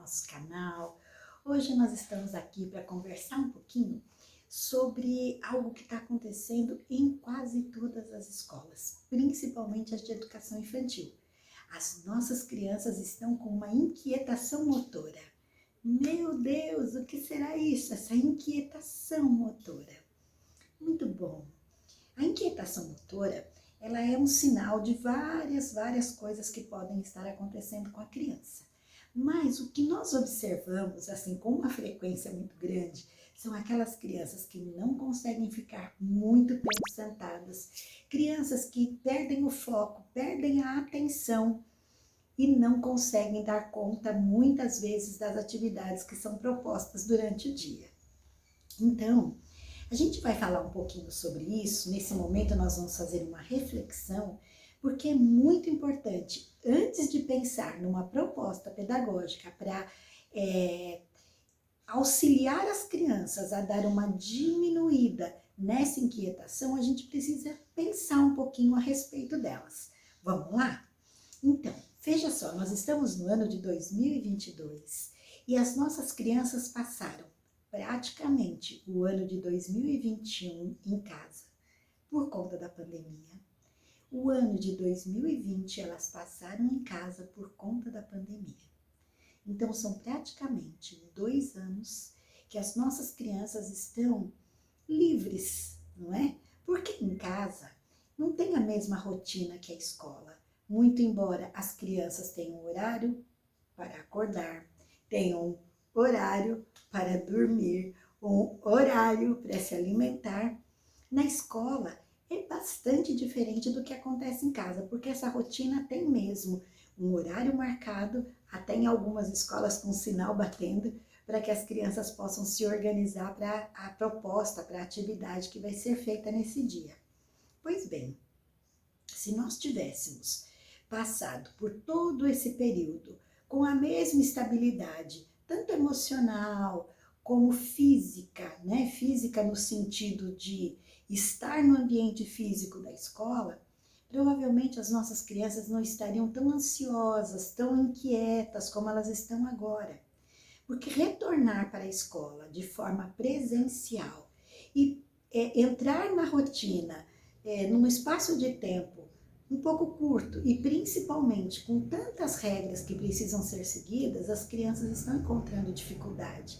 nosso canal. Hoje nós estamos aqui para conversar um pouquinho sobre algo que está acontecendo em quase todas as escolas, principalmente as de educação infantil. As nossas crianças estão com uma inquietação motora. Meu Deus, o que será isso? Essa inquietação motora. Muito bom. A inquietação motora, ela é um sinal de várias coisas que podem estar acontecendo com a criança. Mas o que nós observamos, assim, com uma frequência muito grande, são aquelas crianças que não conseguem ficar muito tempo sentadas, crianças que perdem o foco, perdem a atenção e não conseguem dar conta, muitas vezes, das atividades que são propostas durante o dia. Então, a gente vai falar um pouquinho sobre isso. Nesse momento nós vamos fazer uma reflexão, porque é muito importante, antes de pensar numa proposta pedagógica para auxiliar as crianças a dar uma diminuída nessa inquietação, a gente precisa pensar um pouquinho a respeito delas. Vamos lá? Então, veja só, nós estamos no ano de 2022 e as nossas crianças passaram praticamente o ano de 2021 em casa, por conta da pandemia. O ano de 2020 elas passaram em casa por conta da pandemia. Então são praticamente 2 anos que as nossas crianças estão livres, não é? Porque em casa não tem a mesma rotina que a escola. Muito embora as crianças tenham horário para acordar, tenham horário para dormir, um horário para se alimentar. Na escola é bastante diferente do que acontece em casa, porque essa rotina tem mesmo um horário marcado, até em algumas escolas com sinal batendo, para que as crianças possam se organizar para a proposta, para a atividade que vai ser feita nesse dia. Pois bem, se nós tivéssemos passado por todo esse período com a mesma estabilidade, tanto emocional como física, né? Física no sentido de estar no ambiente físico da escola, provavelmente as nossas crianças não estariam tão ansiosas, tão inquietas como elas estão agora. Porque retornar para a escola de forma presencial e entrar na rotina, num espaço de tempo um pouco curto e principalmente com tantas regras que precisam ser seguidas, as crianças estão encontrando dificuldade.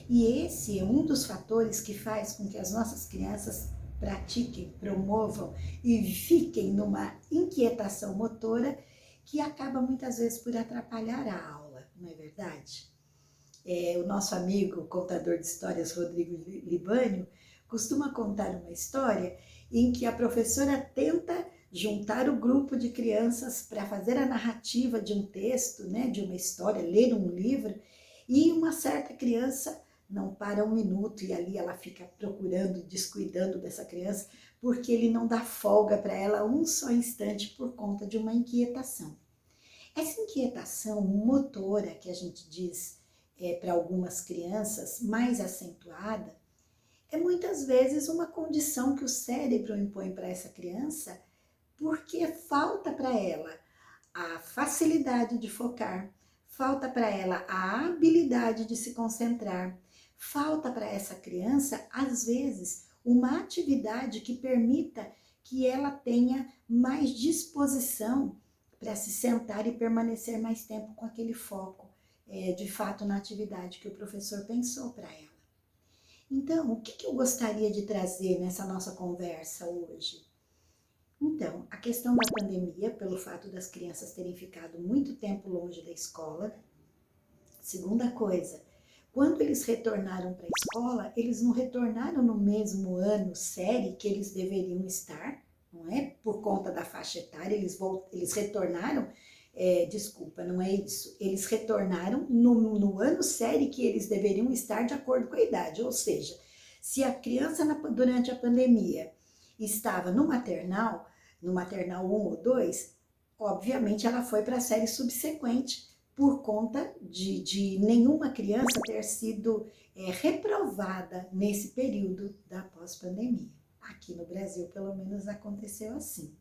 E esse é um dos fatores que faz com que as nossas crianças pratiquem, promovam e fiquem numa inquietação motora que acaba muitas vezes por atrapalhar a aula, não é verdade? O nosso amigo contador de histórias, Rodrigo Libânio, costuma contar uma história em que a professora tenta juntar o grupo de crianças para fazer a narrativa de um texto, né, de uma história, ler um livro, e uma certa criança não para um minuto e ali ela fica procurando, descuidando dessa criança, porque ele não dá folga para ela um só instante por conta de uma inquietação. Essa inquietação motora que a gente diz para algumas crianças mais acentuada, é muitas vezes uma condição que o cérebro impõe para essa criança, porque falta para ela a facilidade de focar, falta para ela a habilidade de se concentrar, falta para essa criança, às vezes, uma atividade que permita que ela tenha mais disposição para se sentar e permanecer mais tempo com aquele foco, de fato, na atividade que o professor pensou para ela. Então, o que eu gostaria de trazer nessa nossa conversa hoje? Então, a questão da pandemia, pelo fato das crianças terem ficado muito tempo longe da escola. Segunda coisa, quando eles retornaram para a escola, eles não retornaram no mesmo ano série que eles deveriam estar, não é? Por conta da faixa etária, eles retornaram, desculpa, não é isso. Eles retornaram no ano série que eles deveriam estar de acordo com a idade, ou seja, se a criança durante a pandemia estava no maternal 1 ou 2, obviamente ela foi para a série subsequente por conta de nenhuma criança ter sido reprovada nesse período da pós-pandemia. Aqui no Brasil, pelo menos, aconteceu assim.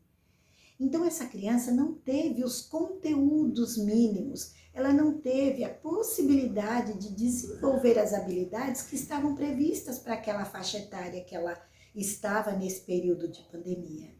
Então, essa criança não teve os conteúdos mínimos, ela não teve a possibilidade de desenvolver as habilidades que estavam previstas para aquela faixa etária que ela estava nesse período de pandemia.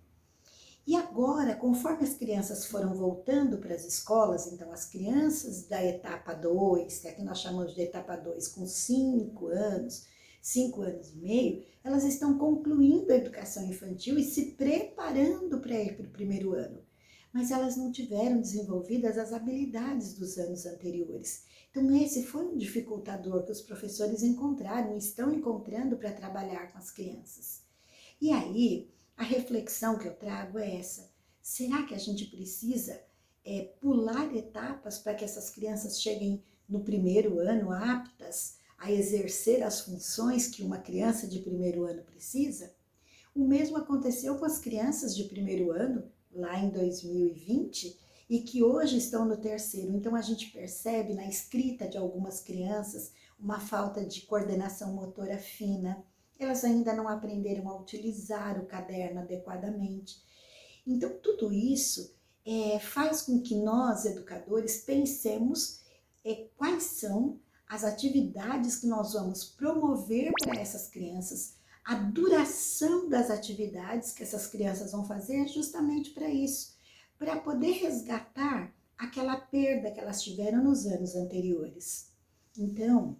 E agora, conforme as crianças foram voltando para as escolas, então as crianças da etapa 2, que aqui nós chamamos de etapa 2, com 5 anos, 5 anos e meio, elas estão concluindo a educação infantil e se preparando para ir para o primeiro ano. Mas elas não tiveram desenvolvidas as habilidades dos anos anteriores. Então esse foi um dificultador que os professores encontraram e estão encontrando para trabalhar com as crianças. E aí, a reflexão que eu trago é essa. Será que a gente precisa pular etapas para que essas crianças cheguem no primeiro ano aptas a exercer as funções que uma criança de primeiro ano precisa? O mesmo aconteceu com as crianças de primeiro ano, lá em 2020, e que hoje estão no terceiro. Então a gente percebe na escrita de algumas crianças uma falta de coordenação motora fina. Elas ainda não aprenderam a utilizar o caderno adequadamente. Então, tudo isso faz com que nós, educadores, pensemos quais são as atividades que nós vamos promover para essas crianças, a duração das atividades que essas crianças vão fazer justamente para isso, para poder resgatar aquela perda que elas tiveram nos anos anteriores. Então,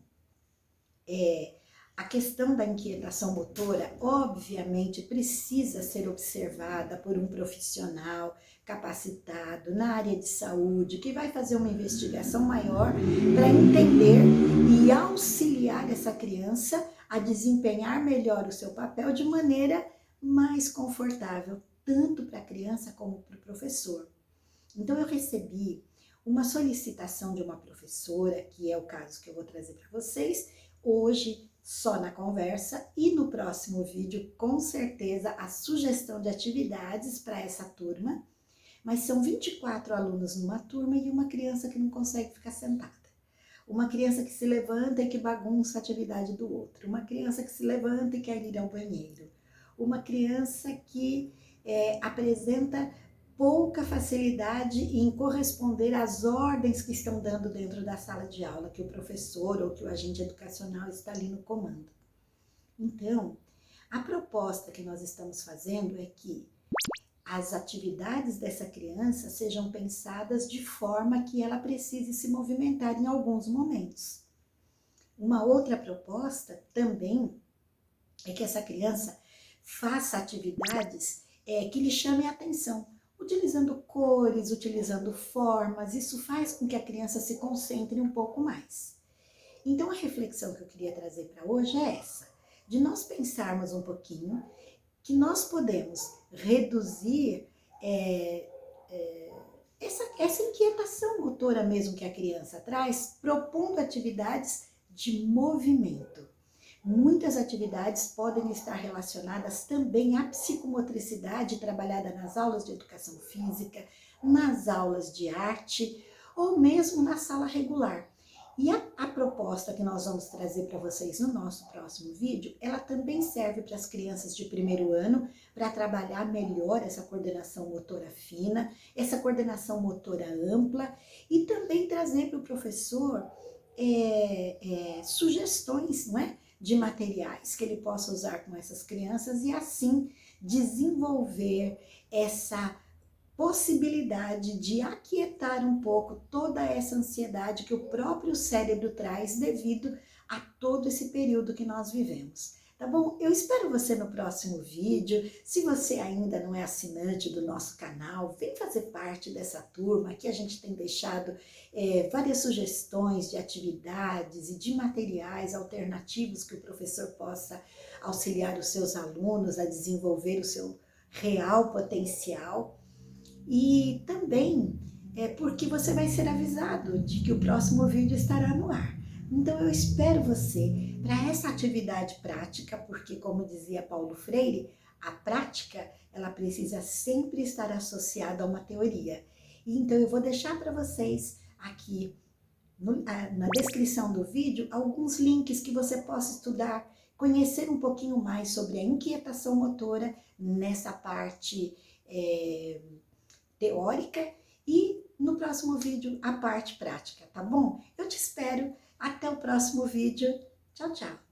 a questão da inquietação motora, obviamente, precisa ser observada por um profissional capacitado na área de saúde, que vai fazer uma investigação maior para entender e auxiliar essa criança a desempenhar melhor o seu papel de maneira mais confortável, tanto para a criança como para o professor. Então, eu recebi uma solicitação de uma professora, que é o caso que eu vou trazer para vocês, hoje, só na conversa, e no próximo vídeo, com certeza, a sugestão de atividades para essa turma, mas são 24 alunos numa turma e uma criança que não consegue ficar sentada. Uma criança que se levanta e que bagunça a atividade do outro. Uma criança que se levanta e quer ir ao banheiro. Uma criança que apresenta pouca facilidade em corresponder às ordens que estão dando dentro da sala de aula, que o professor ou que o agente educacional está ali no comando. Então, a proposta que nós estamos fazendo é que as atividades dessa criança sejam pensadas de forma que ela precise se movimentar em alguns momentos. Uma outra proposta também é que essa criança faça atividades que lhe chamem a atenção, utilizando cores, utilizando formas. Isso faz com que a criança se concentre um pouco mais. Então, a reflexão que eu queria trazer para hoje é essa, de nós pensarmos um pouquinho que nós podemos reduzir essa inquietação motora mesmo que a criança traz, propondo atividades de movimento. Muitas atividades podem estar relacionadas também à psicomotricidade trabalhada nas aulas de educação física, nas aulas de arte ou mesmo na sala regular. E a proposta que nós vamos trazer para vocês no nosso próximo vídeo, ela também serve para as crianças de primeiro ano, para trabalhar melhor essa coordenação motora fina, essa coordenação motora ampla e também trazer para o professor sugestões, não é? De materiais que ele possa usar com essas crianças e assim desenvolver essa possibilidade de aquietar um pouco toda essa ansiedade que o próprio cérebro traz devido a todo esse período que nós vivemos. Tá bom? Eu espero você no próximo vídeo. Se você ainda não é assinante do nosso canal, vem fazer parte dessa turma. Aqui a gente tem deixado várias sugestões de atividades e de materiais alternativos que o professor possa auxiliar os seus alunos a desenvolver o seu real potencial. E também porque você vai ser avisado de que o próximo vídeo estará no ar. Então eu espero você para essa atividade prática, porque como dizia Paulo Freire, a prática ela precisa sempre estar associada a uma teoria. E então eu vou deixar para vocês aqui na descrição do vídeo alguns links que você possa estudar, conhecer um pouquinho mais sobre a inquietação motora nessa parte teórica e no próximo vídeo a parte prática, tá bom? Eu te espero. Até o próximo vídeo. Tchau, tchau.